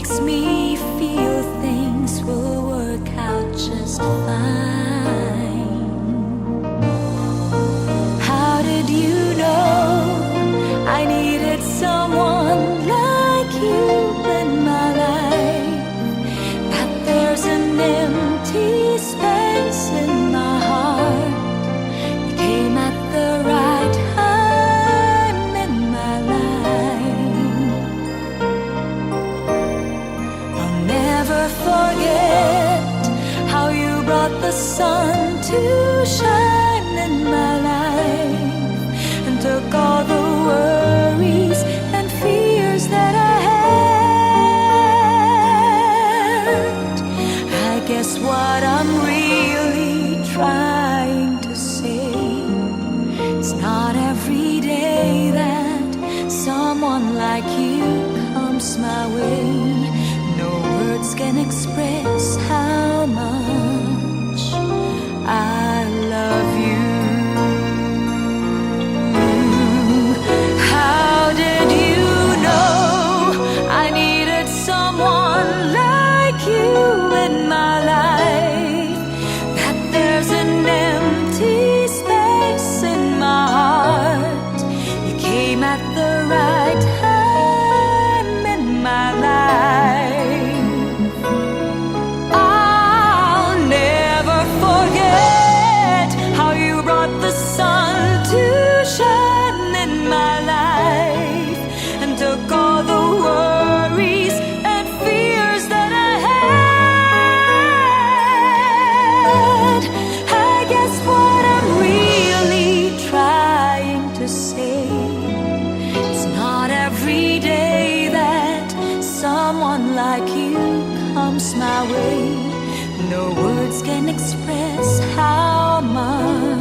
makes me feel things will work out just fine. How did you know I needed someone like you in my life? That there's an empty space in my heart. You came at the right time in my life. I'll never forget how you brought the sun to shine in my life and took all the worries and fears that I had. I guess what I'm really trying to say, it's not every day that someone like you comes my way. No words can express how much I love you. How did you know I needed someone like you in my life? That there's an empty space in my heart. You came at the right time in my life. I'll never forget how you brought the sun to shine in my life and took all the worries and fears that I had. I guess what I'm really trying to say, it's not every day that someone like you comes my way. No words can express how much